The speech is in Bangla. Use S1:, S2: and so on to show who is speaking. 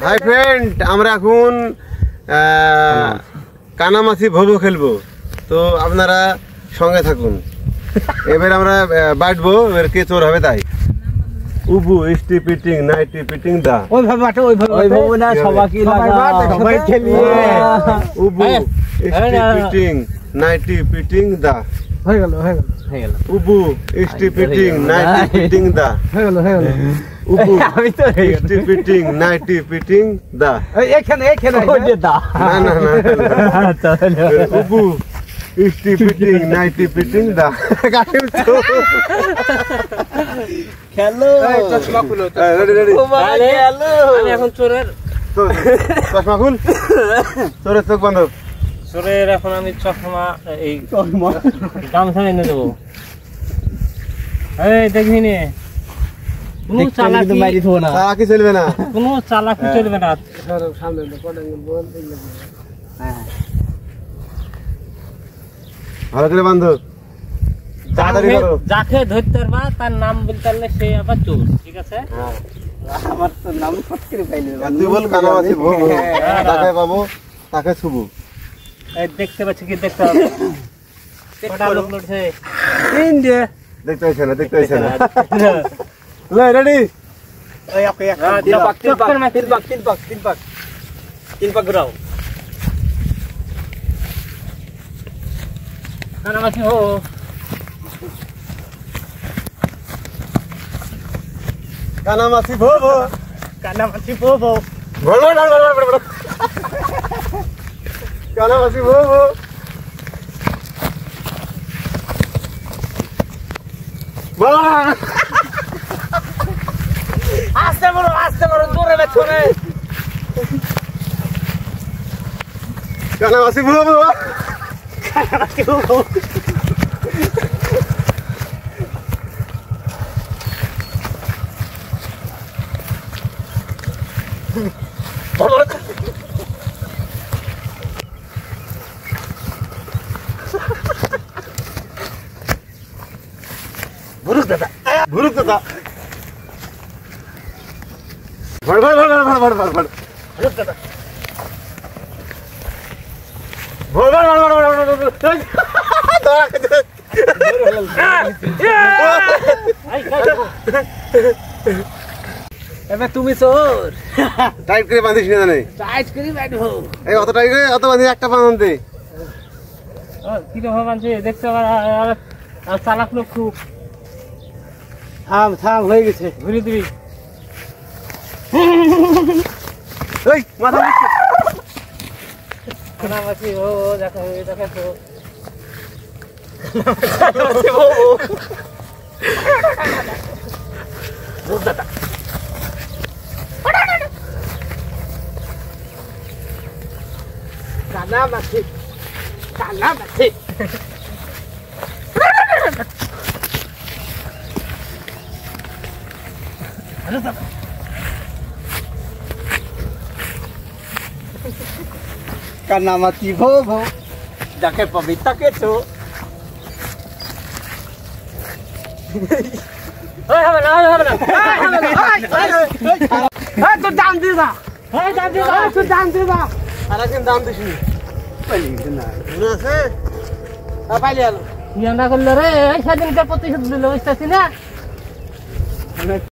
S1: হাই ফ্রেন্ড, আমরা এখন কানামাছি ভোবো খেলবো, তো আপনারা সঙ্গে থাকুন। এবার আমরা বাটবো, এবার কে চোর হবে তাই। উবু ইস্টি পিটিং নাইটি পিটিং দা।
S2: ওইভাবে বাটো, ওইভাবে না, সবাইকে লাগা, সবাই খেলিয়ে।
S1: উবু ইস্টি পিটিং নাইটি পিটিং দা।
S2: হয়ে গেল।
S1: উবু ইস্টি পিটিং নাইটি পিটিং দা।
S2: হয়ে গেল।
S1: উবু আমি তো ইস্টি পিটিং নাইটি পিটিং দা।
S2: এখানে ওই যে দা।
S1: না উবু ইস্টি পিটিং নাইটি পিটিং দা।
S2: খেলো, চশমা খুলো।
S1: রেডি
S2: খেলো। আমি এখন চোরের
S1: চশমা খুল, চোরের চোখ বন্ধ।
S2: চোরের এখন আমি চশমা এই গামছা এনে দেবো। এই দেখিনি, কোনো চালাকি
S1: চলবে না,
S2: কোনো চালাকি চলবে না।
S1: ভালো করে বান্ধব, তাড়াতাড়ি করো।
S2: যাকে ধরতে পারবা তার নাম বলতে পারলে সে আবার চোর, ঠিক আছে? আমার তো নাম ফট করে পাইলে
S1: তুই বল কানামাছি ভোবো, তাকে পাবো তাকে ছুবো।
S2: এই দেখতে পাচ্ছি কি দেখতে হবে? কটা লোক লড়ছে? তিন দিয়ে
S1: দেখতে পাইছ না লে রেডি।
S2: এই ওকে, তিন পাক ঘুরাও। কানামাছি হো,
S1: কানামাছি ভোবো,
S2: কানামাছি ভোবো,
S1: কানামাছি ভোবো।
S2: আস্তে বলো, জোরে বেছো রে।
S1: কানামাছি ভোবো,
S2: কানামাছি ভোবো।
S1: ভুরুক দাদা ভর
S2: এবার তুমি চোর,
S1: টাইট করে বাঁধিস না জানে,
S2: টাইট করে বাইরো।
S1: এই অত টাইট করে অত বাঁধি, একটা বাঁধতে
S2: কিরকম আছে দেখতে, আর চালাক লোক খুব। থাম হয়ে গেছে, ঘুরে দিবি।
S1: এই মাথা
S2: কানামাছি ও দেখো তো, কানামাছি কানামাছি ভোবো, যাকে পাবি তাকে চো। তোর দাম দিবা,
S1: সারাদিন দাম দিস নি আছে
S2: পাইলে আলো ইয়া না করলে রে, সেদিনকার প্রতিশোধ দিল, বুঝতেছি না।